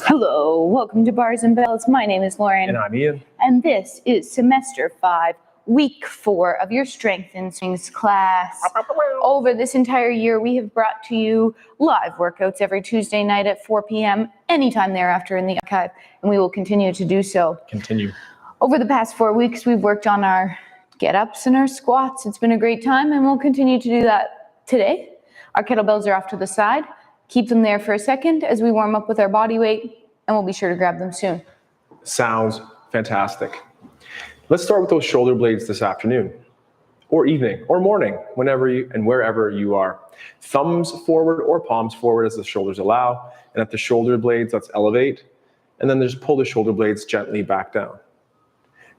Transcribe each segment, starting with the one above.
Hello, welcome to Bars and Bells. My name is Lauren. And I'm Ian. And this is semester 5, week 4 of your Strength and Swings class. Over this entire year, we have brought to you live workouts every Tuesday night at 4 p.m., anytime thereafter in the archive, and we will continue to do so. Over the past 4 weeks, we've worked on our get-ups and our squats. It's been a great time, and we'll continue to do that today. Our kettlebells are off to the side. Keep them there for a second as we warm up with our body weight, and we'll be sure to grab them soon. Sounds fantastic. Let's start with those shoulder blades this afternoon, or evening, or morning, whenever you and wherever you are. Thumbs forward or palms forward as the shoulders allow, and at the shoulder blades, let's elevate, and then just pull the shoulder blades gently back down.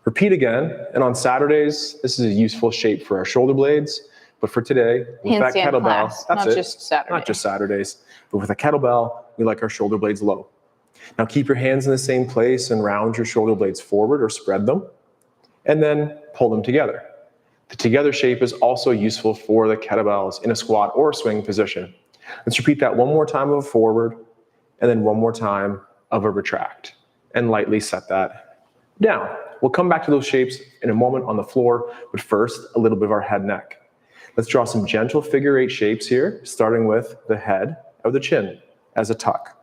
Repeat again, and on Saturdays, this is a useful shape for our shoulder blades, but for today, with that kettlebell, not just Saturdays, but with a kettlebell, we like our shoulder blades low. Now keep your hands in the same place and round your shoulder blades forward or spread them, and then pull them together. The together shape is also useful for the kettlebells in a squat or swing position. Let's repeat that one more time of a forward, and then one more time of a retract, and lightly set that down. We'll come back to those shapes in a moment on the floor, but first, a little bit of our head neck. Let's draw some gentle figure 8 shapes here, starting with the head or the chin as a tuck.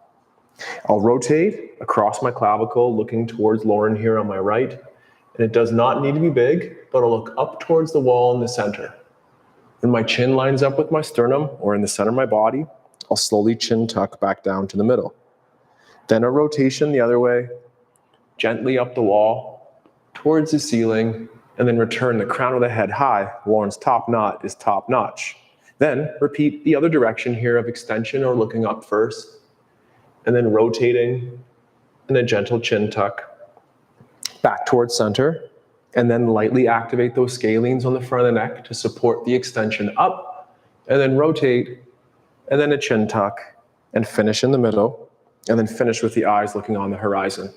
I'll rotate across my clavicle, looking towards Lauren here on my right. And it does not need to be big, but I'll look up towards the wall in the center. When my chin lines up with my sternum or in the center of my body, I'll slowly chin tuck back down to the middle. Then a rotation the other way, gently up the wall, towards the ceiling, and then return the crown of the head high. Lauren's top knot is top notch. Then repeat the other direction here of extension or looking up first, and then rotating, and a gentle chin tuck back towards center, and then lightly activate those scalenes on the front of the neck to support the extension up, and then rotate, and then a chin tuck, and finish in the middle, and then finish with the eyes looking on the horizon.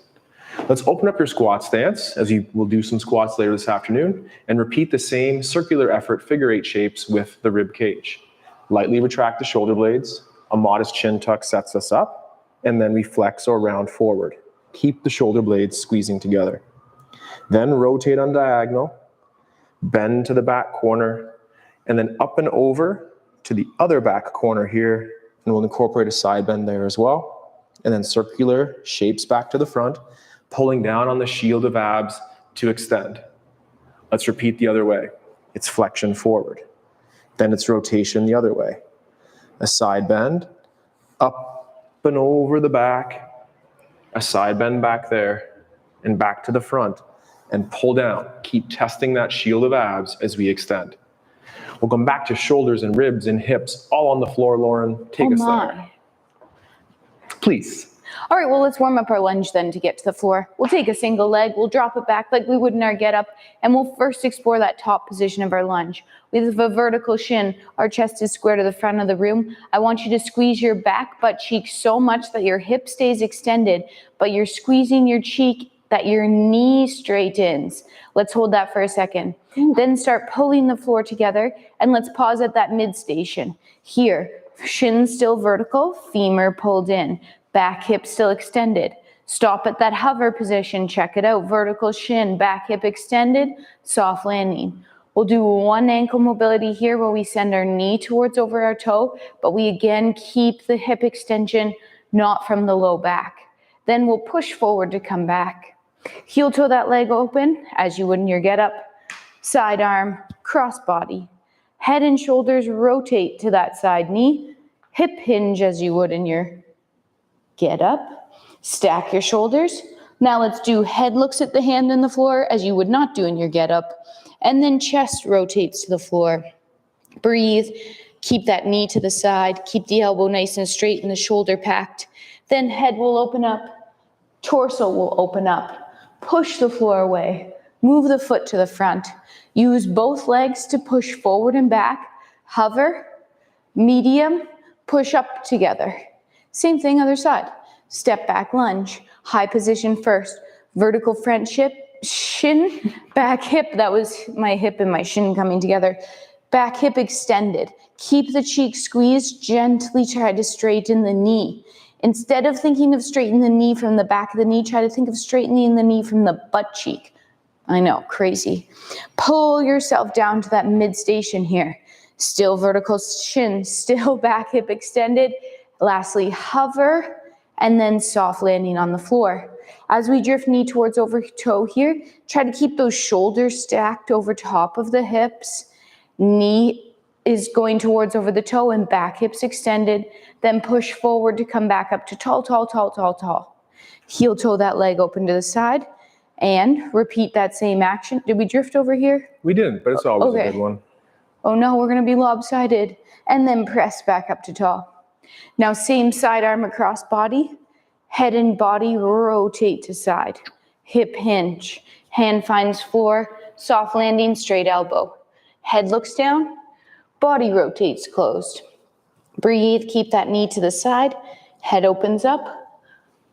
Let's open up your squat stance, as you will do some squats later this afternoon, and repeat the same circular effort figure 8 shapes with the rib cage. Lightly retract the shoulder blades, a modest chin tuck sets us up, and then we flex or round forward. Keep the shoulder blades squeezing together. Then rotate on diagonal, bend to the back corner, and then up and over to the other back corner here, and we'll incorporate a side bend there as well. And then circular shapes back to the front, pulling down on the shield of abs to extend. Let's repeat the other way. It's flexion forward. Then it's rotation the other way. A side bend, up and over the back, a side bend back there, and back to the front, and pull down. Keep testing that shield of abs as we extend. We'll come back to shoulders and ribs and hips, all on the floor. Lauren, take us there. Please. All right, well, let's warm up our lunge then to get to the floor. We'll take a single leg, we'll drop it back like we would in our get up, and we'll first explore that top position of our lunge. With a vertical shin, our chest is square to the front of the room. I want you to squeeze your back butt cheek so much that your hip stays extended, but you're squeezing your cheek that your knee straightens. Let's hold that for a second. Then start pulling the floor together, and let's pause at that mid station. Here, shin still vertical, femur pulled in. Back hip still extended. Stop at that hover position. Check it out. Vertical shin, back hip extended, soft landing. We'll do one ankle mobility here where we send our knee towards over our toe, but we again keep the hip extension not from the low back. Then we'll push forward to come back. Heel toe that leg open as you would in your get up. Side arm, cross body. Head and shoulders rotate to that side knee. Hip hinge as you would in your get up, stack your shoulders. Now let's do head looks at the hand and the floor as you would not do in your get up. And then chest rotates to the floor. Breathe, keep that knee to the side, keep the elbow nice and straight and the shoulder packed. Then head will open up, torso will open up. Push the floor away, move the foot to the front. Use both legs to push forward and back. Hover, medium, push up together. Same thing, other side. Step back lunge. High position first. Vertical front shin, back hip. That was my hip and my shin coming together. Back hip extended. Keep the cheek squeezed. Gently try to straighten the knee. Instead of thinking of straightening the knee from the back of the knee, try to think of straightening the knee from the butt cheek. I know, crazy. Pull yourself down to that mid station here. Still vertical shin, still back hip extended. Lastly, hover, and then soft landing on the floor. As we drift knee towards over toe here, try to keep those shoulders stacked over top of the hips. Knee is going towards over the toe and back hips extended. Then push forward to come back up to tall, tall, tall, tall, tall. Heel toe that leg open to the side. And repeat that same action. Did we drift over here? We didn't, but it's always a good one. Oh no, we're gonna be lopsided. And then press back up to tall. Now same side arm across body. Head and body rotate to side. Hip hinge. Hand finds floor. Soft landing, straight elbow. Head looks down. Body rotates closed. Breathe, keep that knee to the side. Head opens up.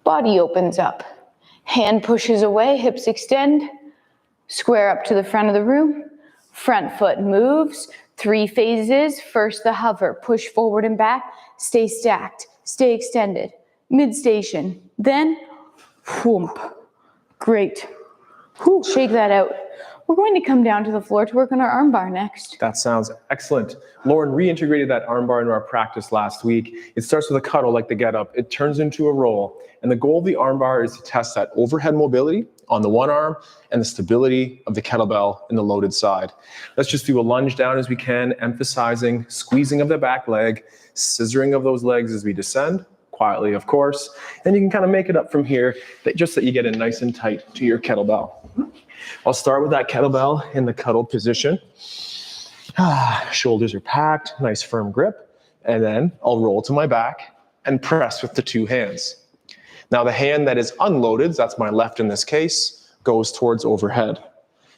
Body opens up. Hand pushes away, hips extend, square up to the front of the room, front foot moves, 3 phases. First the hover, push forward and back, stay stacked, stay extended, mid station, then whoomp. Great. Shake that out. We're going to come down to the floor to work on our arm bar next. That sounds excellent. Lauren reintegrated that arm bar into our practice last week. It starts with a cuddle like the get up. It turns into a roll. And the goal of the arm bar is to test that overhead mobility on the one arm and the stability of the kettlebell in the loaded side. Let's just do a lunge down as we can, emphasizing squeezing of the back leg, scissoring of those legs as we descend, quietly of course. And you can kind of make it up from here, just that you get in nice and tight to your kettlebell. I'll start with that kettlebell in the cuddle position. Shoulders are packed, nice firm grip. And then I'll roll to my back and press with the 2 hands. Now the hand that is unloaded, that's my left in this case, goes towards overhead.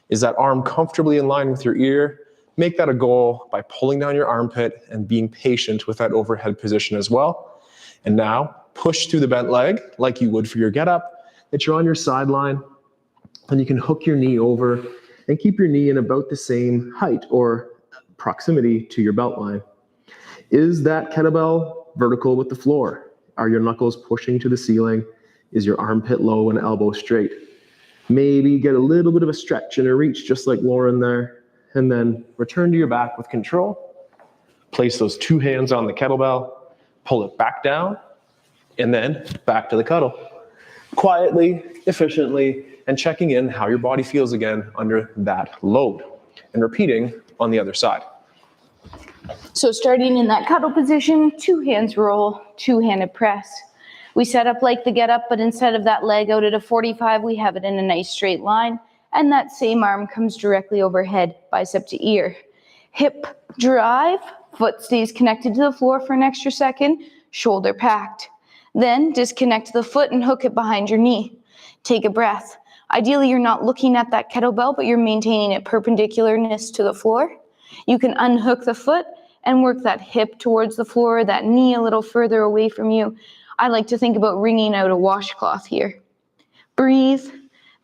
Is that arm comfortably in line with your ear? Make that a goal by pulling down your armpit and being patient with that overhead position as well. And now push through the bent leg like you would for your get up, that you're on your sideline. And you can hook your knee over and keep your knee in about the same height or proximity to your belt line. Is that kettlebell vertical with the floor? Are your knuckles pushing to the ceiling? Is your armpit low and elbow straight? Maybe get a little bit of a stretch and a reach just like Lauren there. And then return to your back with control. Place those 2 hands on the kettlebell, pull it back down, and then back to the cuddle. Quietly, efficiently, and checking in how your body feels again under that load. And repeating on the other side. So starting in that cuddle position, 2 hands roll, 2-handed press. We set up like the get up, but instead of that leg out at a 45, we have it in a nice straight line. And that same arm comes directly overhead, bicep to ear. Hip drive, foot stays connected to the floor for an extra second, shoulder packed. Then disconnect the foot and hook it behind your knee. Take a breath. Ideally, you're not looking at that kettlebell, but you're maintaining it perpendicularness to the floor. You can unhook the foot and work that hip towards the floor, that knee a little further away from you. I like to think about wringing out a washcloth here. Breathe,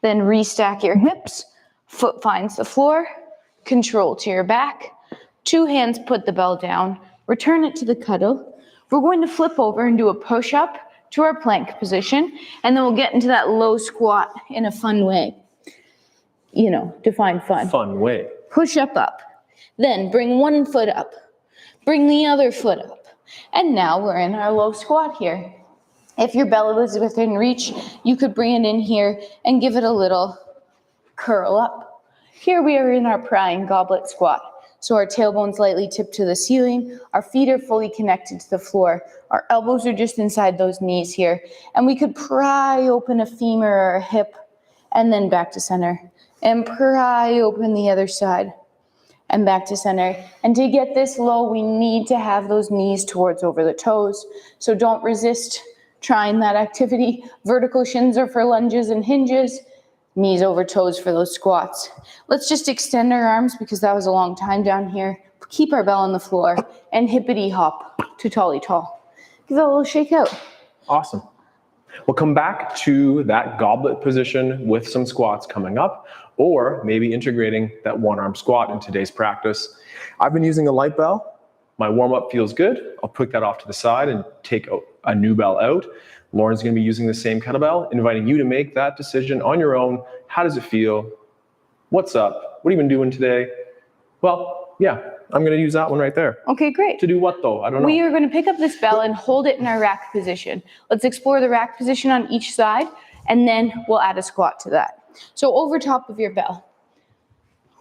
then restack your hips. Foot finds the floor, control to your back. 2 hands put the bell down, return it to the cuddle. We're going to flip over and do a push-up to our plank position, and then we'll get into that low squat in a fun way. You know, define fun. Fun way. Push up. Then bring 1 foot up. Bring the other foot up. And now we're in our low squat here. If your belly is within reach, you could bring it in here and give it a little curl up. Here we are in our Prying goblet squat. So our tailbone's lightly tipped to the ceiling. Our feet are fully connected to the floor. Our elbows are just inside those knees here. And we could pry open a femur or a hip and then back to center. And pry open the other side and back to center. And to get this low, we need to have those knees towards over the toes. So don't resist trying that activity. Vertical shins are for lunges and hinges. Knees over toes for those squats. Let's just extend our arms because that was a long time down here. Keep our bell on the floor and hippity hop to tally tall. Give that a little shake out. Awesome. We'll come back to that goblet position with some squats coming up, or maybe integrating that 1-arm squat in today's practice. I've been using a light bell. My warm-up feels good. I'll put that off to the side and take a new bell out. Lauren's going to be using the same kettlebell, inviting you to make that decision on your own. How does it feel? What's up? What have you been doing today? Well, yeah, I'm going to use that one right there. Okay, great. To do what though? I don't know. We are going to pick up this bell and hold it in our rack position. Let's explore the rack position on each side, and then we'll add a squat to that. So over top of your bell.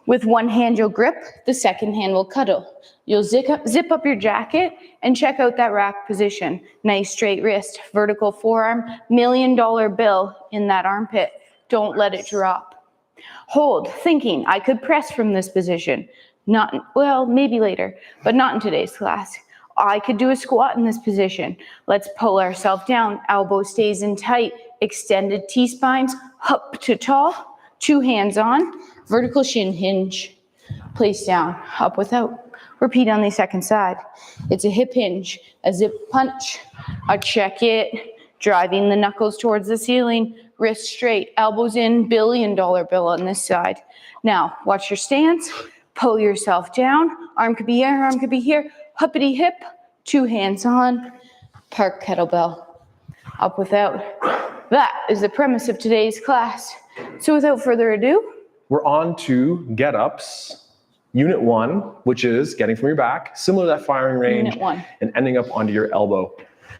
With one hand you'll grip, the second hand will cuddle. You'll zip up your jacket and check out that rack position. Nice straight wrist, vertical forearm, $1 million bill in that armpit. Don't let it drop. Hold, thinking, I could press from this position. Well, maybe later, but not in today's class. I could do a squat in this position. Let's pull ourselves down. Elbow stays in tight. Extended T-spines, up to tall. 2 hands on. Vertical shin hinge. Place down, up without. Repeat on the second side. It's a hip hinge, a zip punch, a check it, driving the knuckles towards the ceiling, wrist straight, elbows in, $1 billion bill on this side. Now, watch your stance. Pull yourself down. Arm could be here, arm could be here. Huppity hip, 2 hands on. Park kettlebell. Up without. That is the premise of today's class. So without further ado, we're on to get-ups. Unit 1, which is getting from your back, similar to that firing range, Unit 1. and ending up onto your elbow.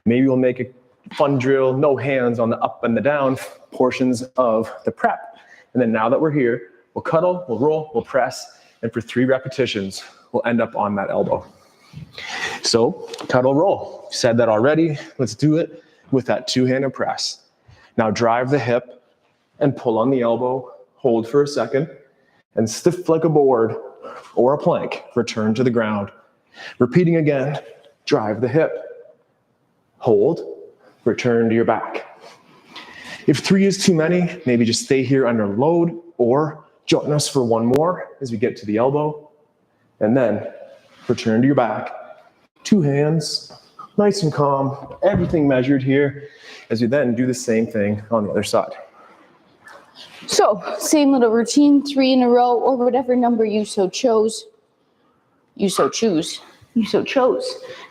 Maybe we'll make a fun drill, no hands on the up and the down portions of the prep. And then now that we're here, we'll cuddle, we'll roll, we'll press, and for 3 repetitions, we'll end up on that elbow. So, cuddle, roll. Said that already. Let's do it with that 2-handed press. Now drive the hip and pull on the elbow. Hold for a second and stiff like a board or a plank, return to the ground. Repeating again, drive the hip. Hold, return to your back. If 3 is too many, maybe just stay here under load or join us for 1 more as we get to the elbow. And then return to your back. 2 hands, nice and calm, everything measured here as you then do the same thing on the other side. So, same little routine, 3 in a row, or whatever number you so chose. You so chose.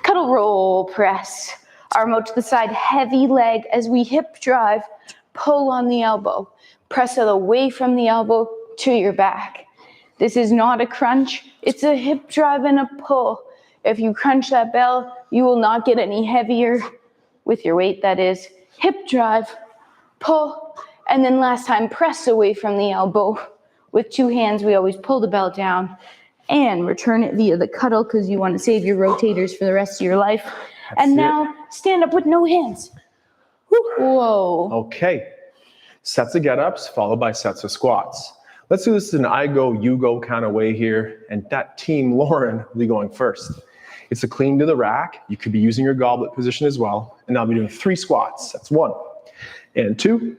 Cuddle, roll, press. Arm out to the side, heavy leg as we hip drive. Pull on the elbow. Press it away from the elbow to your back. This is not a crunch. It's a hip drive and a pull. If you crunch that bell, you will not get any heavier with your weight, that is. Hip drive, pull, and then last time, press away from the elbow. With 2 hands, we always pull the bell down and return it via the cuddle because you want to save your rotators for the rest of your life. And now, stand up with no hands. Whoa. Okay. Sets of get-ups followed by sets of squats. Let's do this in an I go, you go kind of way here. And that team, Lauren, will be going first. It's a clean to the rack. You could be using your goblet position as well. And I'll be doing 3 squats. That's 1 and 2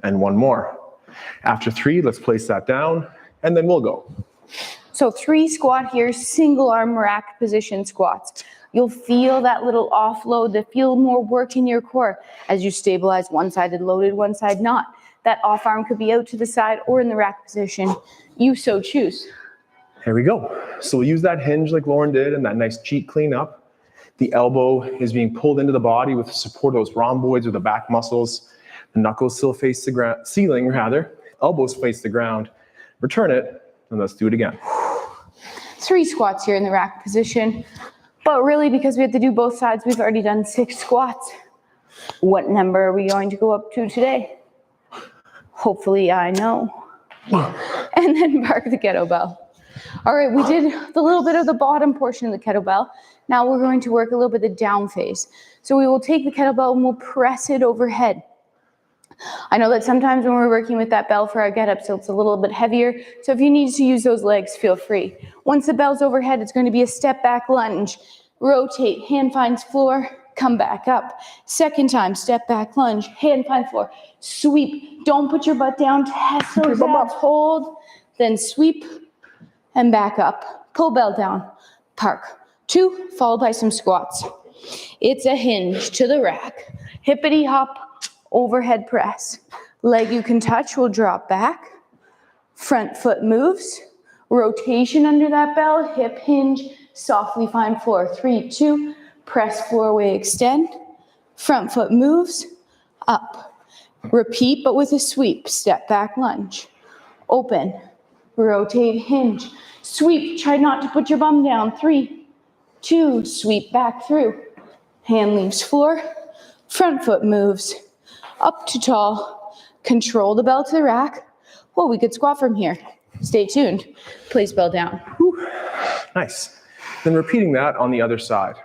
and 1 more. After 3, let's place that down and then we'll go. So 3 squat here, single arm rack position squats. You'll feel that little offload, the feel more work in your core as you stabilize one side loaded, one side not. That off arm could be out to the side or in the rack position. You so choose. Here we go. So we'll use that hinge like Lauren did and that nice cheek clean up. The elbow is being pulled into the body with the support of those rhomboids or the back muscles. The knuckles still face the ceiling rather. Elbows face the ground. Return it and let's do it again. 3 squats here in the rack position. But really, because we have to do both sides, we've already done 6 squats. What number are we going to go up to today? Hopefully I know. And then park the kettlebell. All right, we did the little bit of the bottom portion of the kettlebell. Now we're going to work a little bit of the down phase. So we will take the kettlebell and we'll press it overhead. I know that sometimes when we're working with that bell for our get-up, so it's a little bit heavier. So if you need to use those legs, feel free. Once the bell's overhead, it's going to be a step back lunge. Rotate, hand finds floor, come back up. Second time, step back lunge, hand finds floor. Sweep, don't put your butt down, test those abs, hold, then sweep and back up. Pull bell down, park. 2, followed by some squats. It's a hinge to the rack. Hippity hop. Overhead press. Leg you can touch will drop back. Front foot moves. Rotation under that bell. Hip hinge. Softly find floor. 3, 2. Press floor away. Extend. Front foot moves, up. Repeat, but with a sweep. Step back lunge. Open, rotate, hinge. Sweep, try not to put your bum down. 3, 2, sweep back through. Hand leaves floor, front foot moves. Up to tall, control the bell to the rack. Well, we could squat from here. Stay tuned. Place bell down. Whew. Nice. Then repeating that on the other side.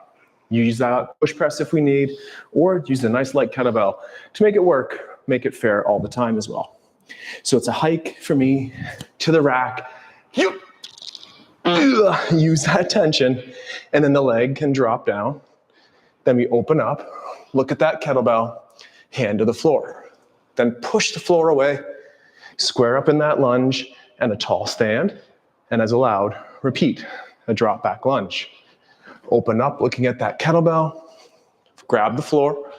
Use that push press if we need, or use a nice light kettlebell to make it work, make it fair all the time as well. So it's a hike for me to the rack. Use that tension, and then the leg can drop down. Then we open up, look at that kettlebell, hand to the floor. Then push the floor away, square up in that lunge, and a tall stand. And as allowed, repeat a drop back lunge. Open up, looking at that kettlebell, grab the floor,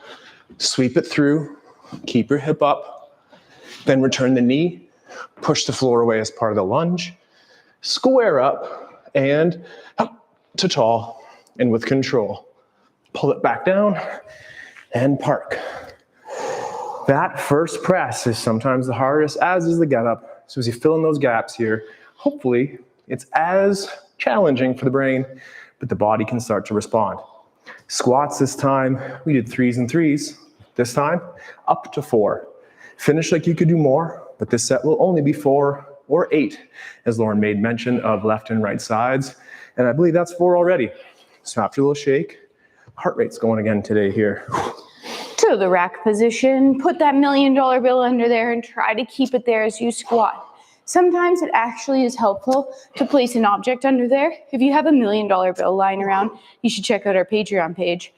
sweep it through, keep your hip up, then return the knee, push the floor away as part of the lunge, square up, and up to tall, and with control. Pull it back down, and park. That first press is sometimes the hardest, as is the get up. So as you fill in those gaps here, hopefully it's as challenging for the brain, but the body can start to respond. Squats this time, we did 3s and 3s. This time, up to 4. Finish like you could do more, but this set will only be 4 or 8, as Lauryn made mention of left and right sides. And I believe that's 4 already. So after a little shake, heart rate's going again today here. To the rack position, put that $1 million bill under there and try to keep it there as you squat. Sometimes it actually is helpful to place an object under there. If you have a $1 million bill lying around, you should check out our Patreon page.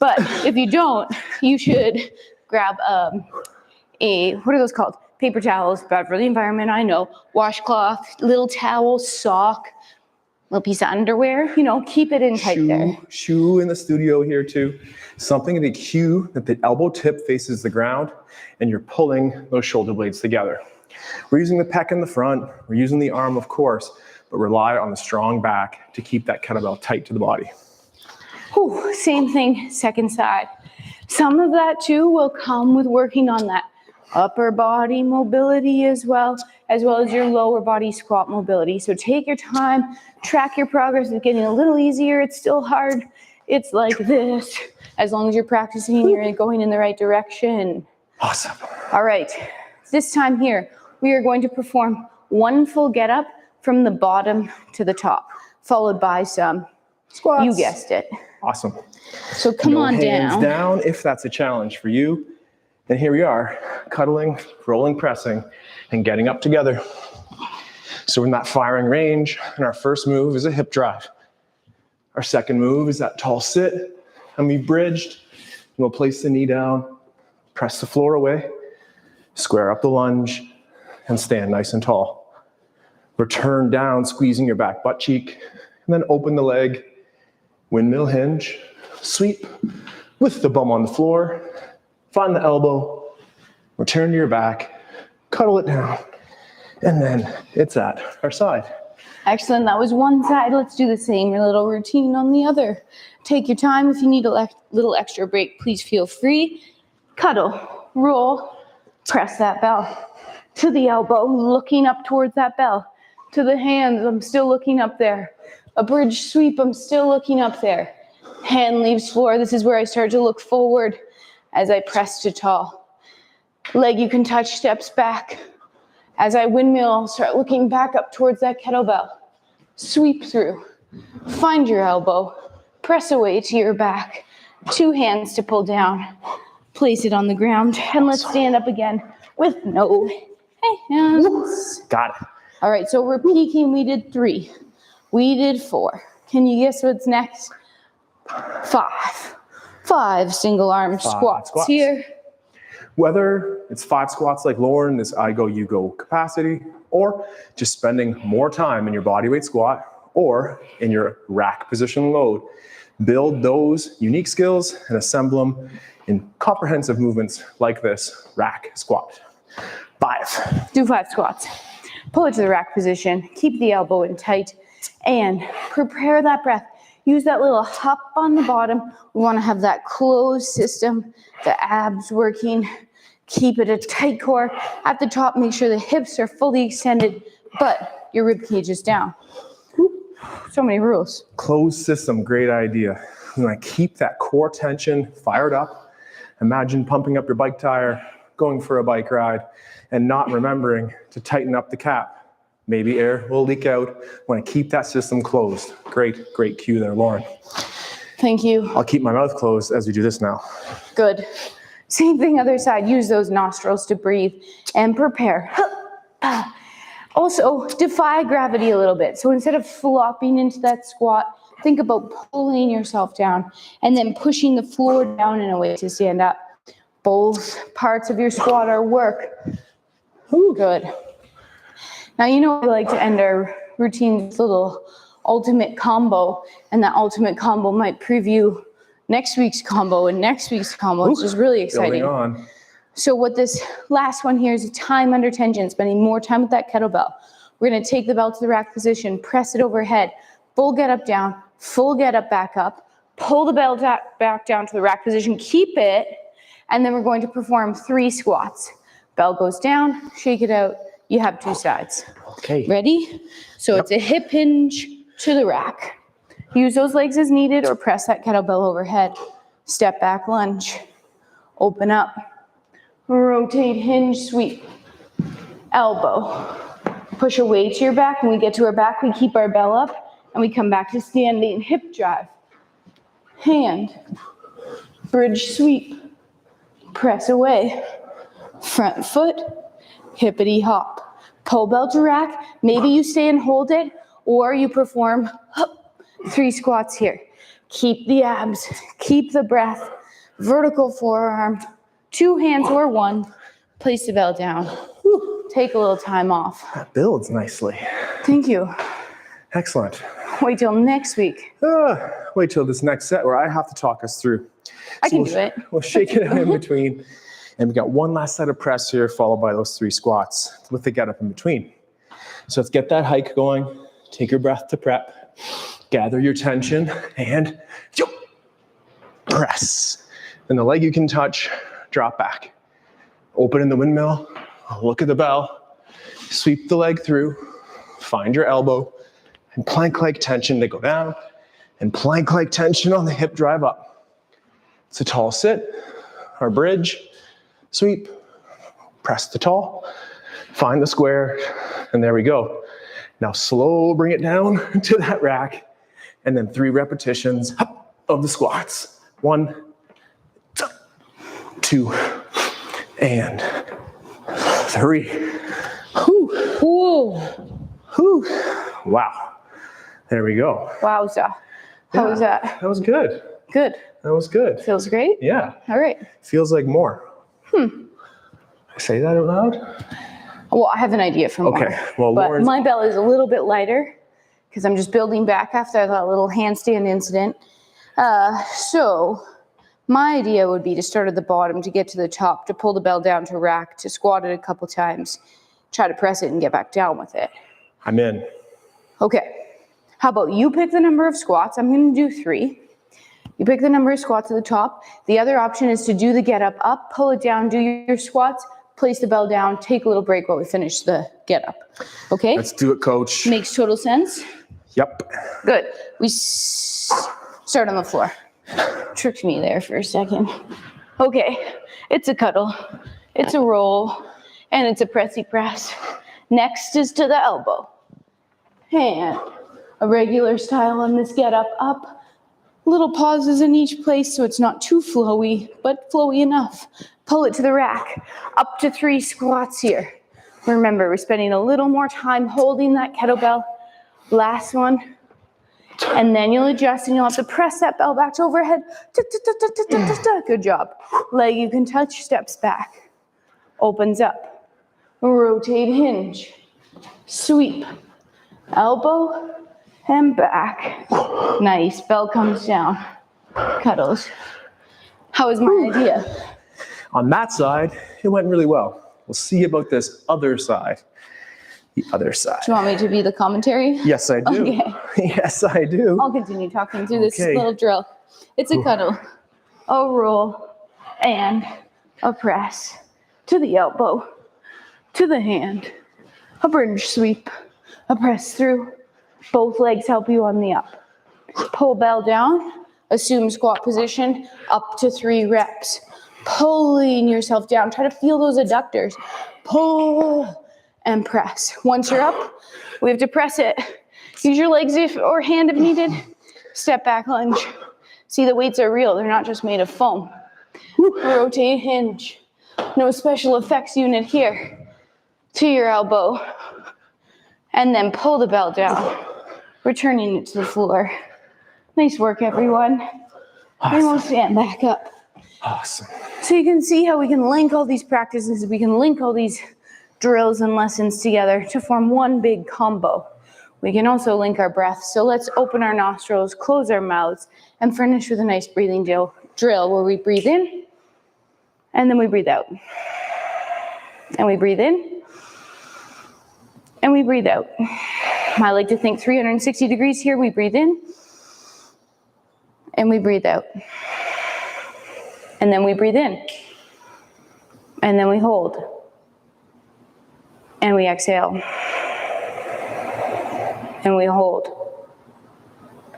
But if you don't, you should grab what are those called? Paper towels, bad for the environment, I know. Washcloth, little towel, sock, little piece of underwear, keep it in tight there. Shoe in the studio here too. Something to cue that the elbow tip faces the ground and you're pulling those shoulder blades together. We're using the pec in the front, we're using the arm of course, but rely on the strong back to keep that kettlebell tight to the body. Whew, same thing, second side. Some of that too will come with working on that upper body mobility as well as your lower body squat mobility. So take your time, track your progress. It's getting a little easier. It's still hard. It's like this. As long as you're practicing, you're going in the right direction. Awesome. All right, this time here, we are going to perform one full get up from the bottom to the top, followed by some squats. You guessed it. Awesome. So come on hands down if that's a challenge for you. And here we are, cuddling, rolling, pressing, and getting up together. So we're in that firing range, and our first move is a hip drive. Our second move is that tall sit, and we bridged, and we'll place the knee down, press the floor away, square up the lunge, and stand nice and tall. Return down, squeezing your back butt cheek, and then open the leg, windmill hinge, sweep with the bum on the floor, find the elbow, return to your back, cuddle it down, and then it's at our side. Excellent, that was one side. Let's do the same little routine on the other. Take your time. If you need a little extra break, please feel free. Cuddle, roll, press that bell. To the elbow, looking up towards that bell. To the hands, I'm still looking up there. A bridge sweep, I'm still looking up there. Hand leaves floor, this is where I start to look forward as I press to tall. Leg, you can touch steps back. As I windmill, I'll start looking back up towards that kettlebell. Sweep through. Find your elbow. Press away to your back. 2 hands to pull down. Place it on the ground. And let's stand up again with no hands. Got it. All right, so we're peaking. We did 3. We did 4. Can you guess what's next? 5. 5 single arm squats here. Whether it's 5 squats like Lauryn, this I go, you go capacity, or just spending more time in your bodyweight squat or in your rack position load, build those unique skills and assemble them in comprehensive movements like this rack squat. 5. Do 5 squats. Pull it to the rack position. Keep the elbow in tight and prepare that breath. use that little hop on the bottom. We want to have that closed system, the abs working. Keep it a tight core. At the top, make sure the hips are fully extended, but your rib cage is down. So many rules. Closed system, great idea. You want to keep that core tension fired up. Imagine pumping up your bike tire, going for a bike ride, and not remembering to tighten up the cap. Maybe air will leak out. Want to keep that system closed. Great, great cue there, Lauren. Thank you. I'll keep my mouth closed as we do this now. Good. Same thing, other side. Use those nostrils to breathe and prepare. Also, defy gravity a little bit. So instead of flopping into that squat, think about pulling yourself down and then pushing the floor down in a way to stand up. Both parts of your squat are work. Good. Now, you know we like to end our routine with a little ultimate combo, and that ultimate combo might preview next week's combo and next week's combo, which is really exciting. On. So what this last one here is a time under tension, spending more time with that kettlebell. We're going to take the bell to the rack position, press it overhead, full get up down, full get up back up, pull the bell back down to the rack position, keep it, and then we're going to perform 3 squats. Bell goes down, shake it out, you have 2 sides. Okay. Ready? So It's a hip hinge to the rack. Use those legs as needed or press that kettlebell overhead. Step back lunge. Open up. Rotate, hinge, sweep. Elbow. Push away to your back. When we get to our back, we keep our bell up and we come back to standing hip drive. Hand. Bridge sweep. Press away. Front foot. Hippity hop. Pull bell to rack. Maybe you stay and hold it, or you perform 3 squats here. Keep the abs, keep the breath, vertical forearm, 2 hands or 1, place the bell down. Take a little time off. That builds nicely. Thank you. Excellent. Wait till next week. Wait till this next set where I have to talk us through. I can do it. We'll shake it out in between. And we got one last set of press here, followed by those 3 squats with the get up in between. So let's get that hike going. Take your breath to prep. Gather your tension and press. And the leg you can touch, drop back. Open in the windmill, look at the bell, sweep the leg through, find your elbow, and plank-like tension to go down, and plank-like tension on the hip drive up. It's a tall sit, or bridge, sweep, press the tall, find the square, and there we go. Now slow, bring it down to that rack, and then 3 repetitions of the squats. 1, 2, and 3. Whew. Whoa. Whew. Wow. There we go. Wowza. How was that? That was good. Good. That was good. Feels great? Yeah. All right. Feels like more. I say that out loud? Well, I have an idea for more. Okay. Well, but Lauren's... my bell is a little bit lighter because I'm just building back after that little handstand incident. So my idea would be to start at the bottom, to get to the top, to pull the bell down to rack, to squat it a couple times, try to press it and get back down with it. I'm in. Okay. How about you pick the number of squats? I'm going to do 3. You pick the number of squats at the top. The other option is to do the get up, pull it down, do your squats, place the bell down, take a little break while we finish the get up. Okay? Let's do it, coach. Makes total sense? Yep. Good. We start on the floor. Tricked me there for a second. Okay. It's a cuddle. It's a roll. And it's a pressy press. Next is to the elbow. And a regular style on this get up. Little pauses in each place so it's not too flowy, but flowy enough. Pull it to the rack. Up to 3 squats here. Remember, we're spending a little more time holding that kettlebell. Last one. And then you'll adjust and you'll have to press that bell back to overhead. Good job. Leg you can touch, steps back. Opens up. Rotate, hinge. Sweep. Elbow. And back. Nice. Bell comes down. Cuddles. How was my idea? On that side, it went really well. We'll see about this other side. the other side. Do you want me to be the commentary? Yes, I do. Okay. Yes, I do. I'll continue talking through this Okay. little drill. It's a cuddle, a roll, and a press to the elbow, to the hand, a bridge sweep, a press through. Both legs help you on the up. Pull bell down, assume squat position, up to 3 reps. Pulling yourself down. Try to feel those adductors. Pull and press. Once you're up, we have to press it. Use your legs or hand if needed. Step back lunge. See, the weights are real. They're not just made of foam. Rotate, hinge. No special effects unit here. To your elbow. And then pull the bell down. Returning it to the floor. Nice work, everyone. Awesome. And we'll stand back up. Awesome. So you can see how we can link all these practices, we can link all these drills and lessons together to form one big combo. We can also link our breath. So let's open our nostrils, close our mouths, and finish with a nice breathing drill where we breathe in, and then we breathe out. And we breathe in, and we breathe out. I like to think 360 degrees here. We breathe in, and we breathe out. And then we breathe in. And then we hold. And we exhale. And we hold.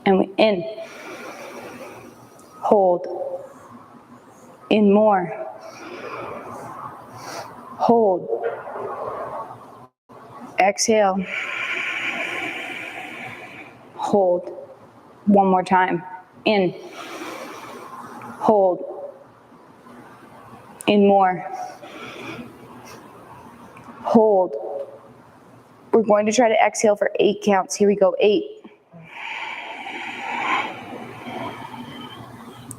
And we in. Hold. In more. Hold. Exhale. Hold. One more time. In. Hold. In more. Hold. We're going to try to exhale for 8 counts. Here we go. 8.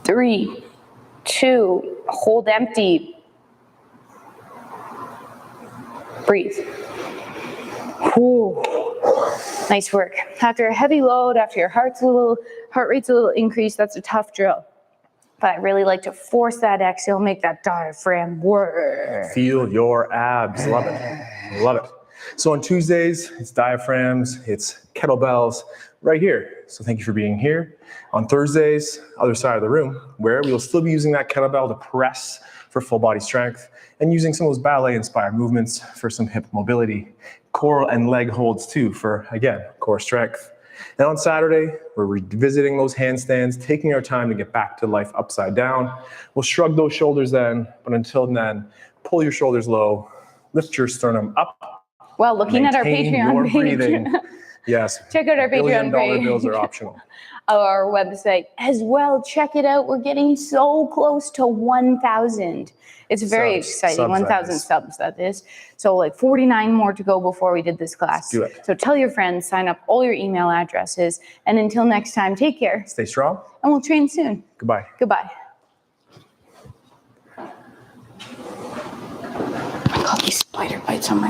3, 2, hold empty. Breathe. Whew. Nice work. After a heavy load, after your heart rate's a little increased, that's a tough drill. But I really like to force that exhale, make that diaphragm work. Feel your abs. Love it. Love it. So on Tuesdays, it's diaphragms, it's kettlebells right here. So thank you for being here. On Thursdays, other side of the room, where we will still be using that kettlebell to press for full body strength and using some of those ballet-inspired movements for some hip mobility. Core and leg holds too for, again, core strength. And on Saturday, we're revisiting those handstands, taking our time to get back to life upside down. We'll shrug those shoulders then, but until then, pull your shoulders low, lift your sternum up. Well, looking at our Maintain Patreon your page. breathing. Yes. Check out our Patreon $1 billion page. bills are optional. Our website as well. Check it out. We're getting so close to 1,000. It's very exciting. 1,000 subs, that is. So like 49 more to go before we did this class. Let's do it. So tell your friends, sign up all your email addresses. And until next time, take care. Stay strong. And we'll train soon. Goodbye. Goodbye. I got these spider bites on my